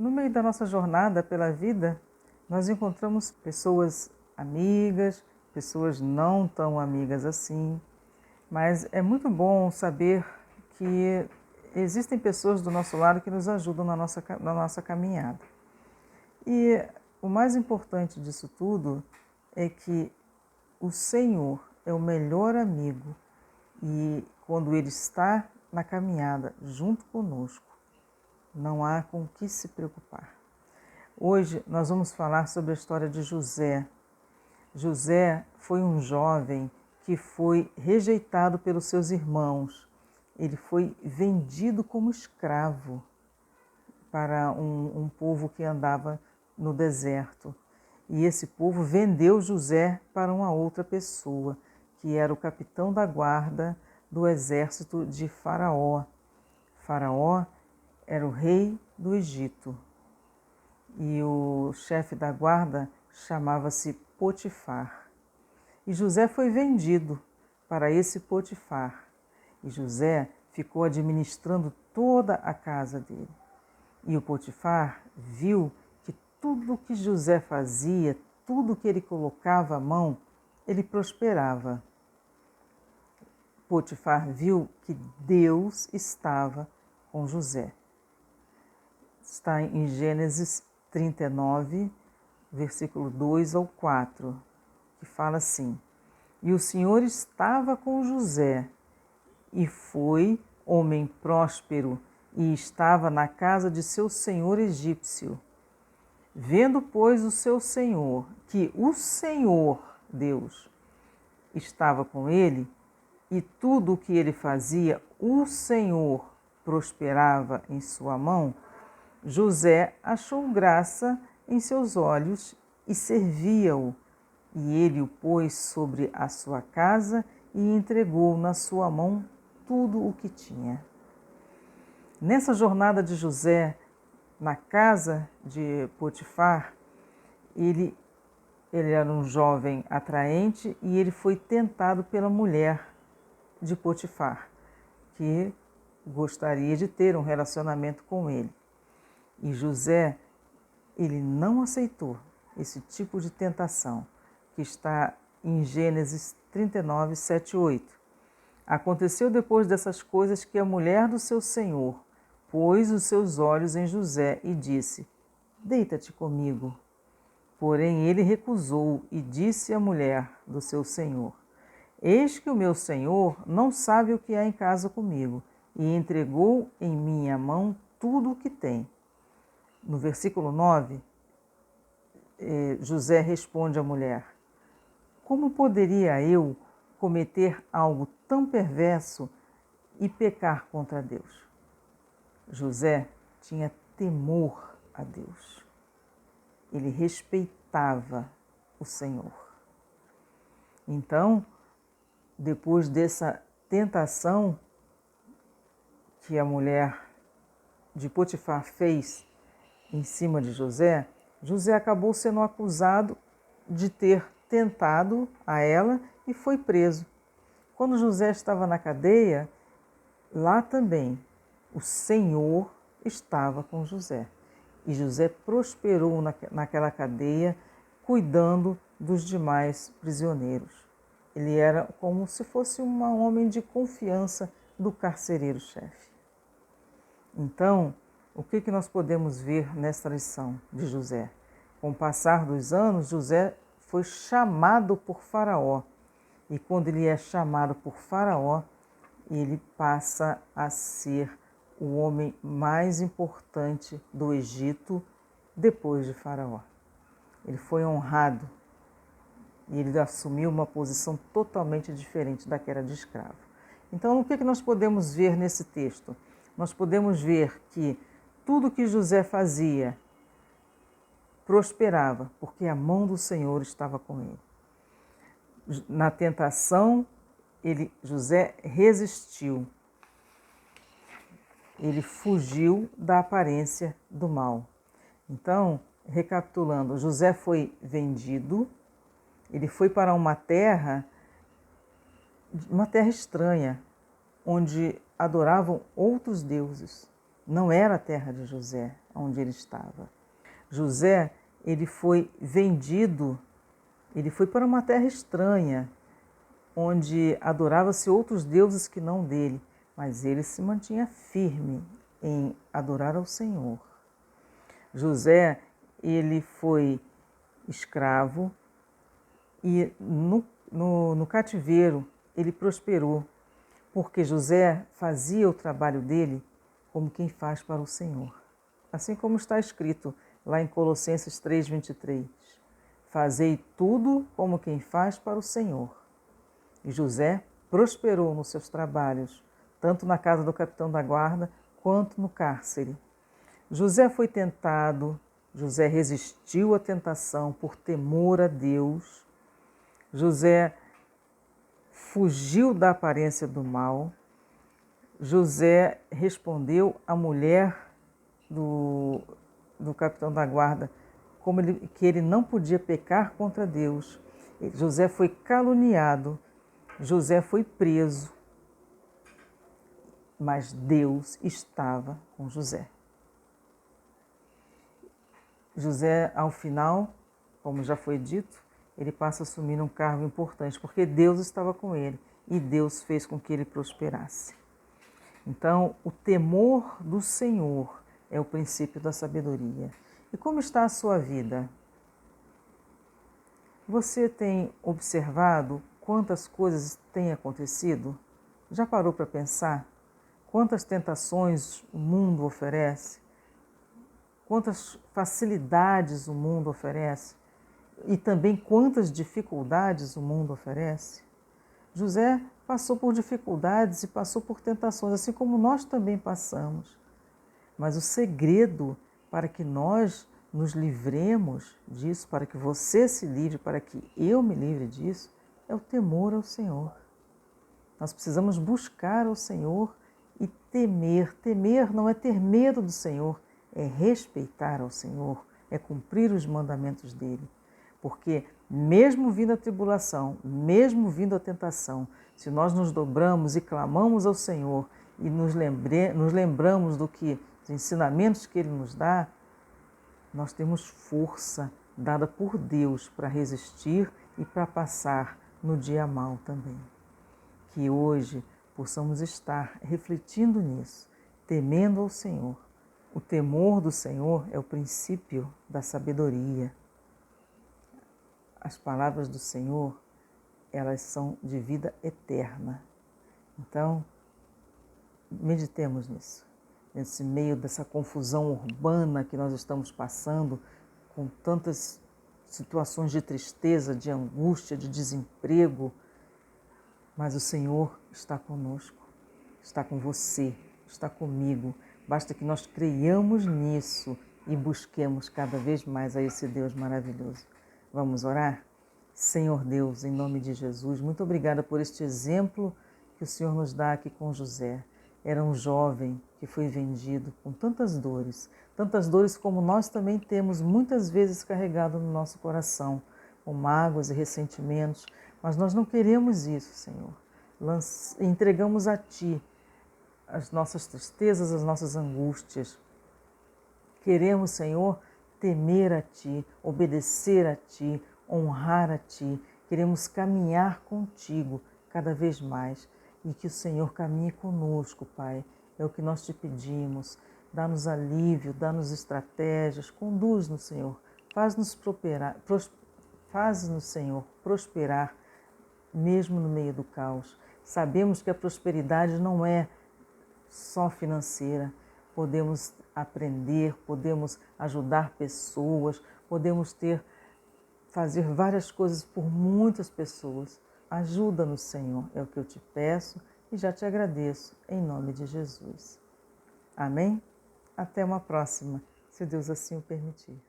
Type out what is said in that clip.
no meio da nossa jornada pela vida, nós encontramos pessoas amigas, pessoas não tão amigas assim, mas é muito bom saber que existem pessoas do nosso lado que nos ajudam na nossa caminhada. E o mais importante disso tudo é que o Senhor é o melhor amigo e quando Ele está na caminhada junto conosco, não há com o que se preocupar. Hoje nós vamos falar sobre a história de José. José foi um jovem que foi rejeitado pelos seus irmãos. Ele foi vendido como escravo para um povo que andava no deserto. E esse povo vendeu José para uma outra pessoa, que era o capitão da guarda do exército de Faraó. Faraó era o rei do Egito. E o chefe da guarda chamava-se Potifar. E José foi vendido para esse Potifar. E José ficou administrando toda a casa dele. E o Potifar viu que tudo que José fazia, tudo que ele colocava à mão, ele prosperava. Potifar viu que Deus estava com José. Está em Gênesis 39, versículo 2 ao 4, que fala assim: E o Senhor estava com José, e foi homem próspero, e estava na casa de seu senhor egípcio. Vendo, pois, o seu senhor, que o Senhor, Deus, estava com ele, e tudo o que ele fazia, o Senhor prosperava em sua mão, José achou graça em seus olhos e servia-o, e ele o pôs sobre a sua casa e entregou na sua mão tudo o que tinha. Nessa jornada de José, na casa de Potifar, ele era um jovem atraente e ele foi tentado pela mulher de Potifar, que gostaria de ter um relacionamento com ele. E José, ele não aceitou esse tipo de tentação, que está em Gênesis 39, 7 e 8. Aconteceu depois dessas coisas que a mulher do seu senhor pôs os seus olhos em José e disse: Deita-te comigo. Porém ele recusou e disse à mulher do seu senhor: Eis que o meu senhor não sabe o que há em casa comigo, e entregou em minha mão tudo o que tem. No versículo 9, José responde à mulher: Como poderia eu cometer algo tão perverso e pecar contra Deus? José tinha temor a Deus. Ele respeitava o Senhor. Então, depois dessa tentação que a mulher de Potifar fez em cima de José, José acabou sendo acusado de ter tentado a ela e foi preso. Quando José estava na cadeia, lá também o Senhor estava com José. E José prosperou naquela cadeia, cuidando dos demais prisioneiros. Ele era como se fosse um homem de confiança do carcereiro-chefe. Então, o que nós podemos ver nesta lição de José? Com o passar dos anos, José foi chamado por Faraó. E quando ele é chamado por Faraó, ele passa a ser o homem mais importante do Egito depois de Faraó. Ele foi honrado e ele assumiu uma posição totalmente diferente daquela de escravo. Então, o que nós podemos ver nesse texto? Nós podemos ver que tudo que José fazia prosperava, porque a mão do Senhor estava com ele. Na tentação, José resistiu. Ele fugiu da aparência do mal. Então, recapitulando, José foi vendido, ele foi para uma terra estranha, onde adoravam outros deuses. não era a terra de José, onde ele estava. José, ele foi vendido, ele foi para uma terra estranha, onde adorava-se outros deuses que não dele, mas ele se mantinha firme em adorar ao Senhor. José, ele foi escravo e no cativeiro ele prosperou, porque José fazia o trabalho dele como quem faz para o Senhor. Assim como está escrito lá em Colossenses 3:23, fazei tudo como quem faz para o Senhor. E José prosperou nos seus trabalhos, tanto na casa do capitão da guarda quanto no cárcere. José foi tentado, José resistiu à tentação por temor a Deus. José fugiu da aparência do mal. José respondeu à mulher do capitão da guarda que ele não podia pecar contra Deus. José foi caluniado, José foi preso, mas Deus estava com José. José, ao final, como já foi dito, ele passa a assumir um cargo importante, porque Deus estava com ele e Deus fez com que ele prosperasse. Então, o temor do Senhor é o princípio da sabedoria. E como está a sua vida? Você tem observado quantas coisas têm acontecido? Já parou para pensar? Quantas tentações o mundo oferece? Quantas facilidades o mundo oferece? E também quantas dificuldades o mundo oferece? José passou por dificuldades e passou por tentações, assim como nós também passamos. Mas o segredo para que nós nos livremos disso, para que você se livre, para que eu me livre disso, é o temor ao Senhor. Nós precisamos buscar ao Senhor e temer. Temer não é ter medo do Senhor, é respeitar ao Senhor, é cumprir os mandamentos dele. Porque mesmo vindo a tribulação, mesmo vindo a tentação, se nós nos dobramos e clamamos ao Senhor e nos lembramos dos ensinamentos que Ele nos dá, nós temos força dada por Deus para resistir e para passar no dia mau também. Que hoje possamos estar refletindo nisso, temendo ao Senhor. O temor do Senhor é o princípio da sabedoria. As palavras do Senhor, elas são de vida eterna. Então, meditemos nisso. Nesse meio dessa confusão urbana que nós estamos passando, com tantas situações de tristeza, de angústia, de desemprego, mas o Senhor está conosco, está com você, está comigo. Basta que nós creiamos nisso e busquemos cada vez mais a esse Deus maravilhoso. Vamos orar? Senhor Deus, em nome de Jesus, muito obrigada por este exemplo que o Senhor nos dá aqui com José. Era um jovem que foi vendido com tantas dores como nós também temos muitas vezes carregado no nosso coração, com mágoas e ressentimentos, mas nós não queremos isso, Senhor. Entregamos a Ti as nossas tristezas, as nossas angústias. Queremos, Senhor, temer a Ti, obedecer a Ti, honrar a Ti. Queremos caminhar contigo cada vez mais e que o Senhor caminhe conosco, Pai. É o que nós te pedimos. Dá-nos alívio, dá-nos estratégias, conduz-nos, Senhor. Faz-nos, Senhor, prosperar mesmo no meio do caos. Sabemos que a prosperidade não é só financeira. Podemos aprender, podemos ajudar pessoas, podemos fazer várias coisas por muitas pessoas. Ajuda-nos, Senhor, é o que eu te peço e já te agradeço, em nome de Jesus. Amém? Até uma próxima, se Deus assim o permitir.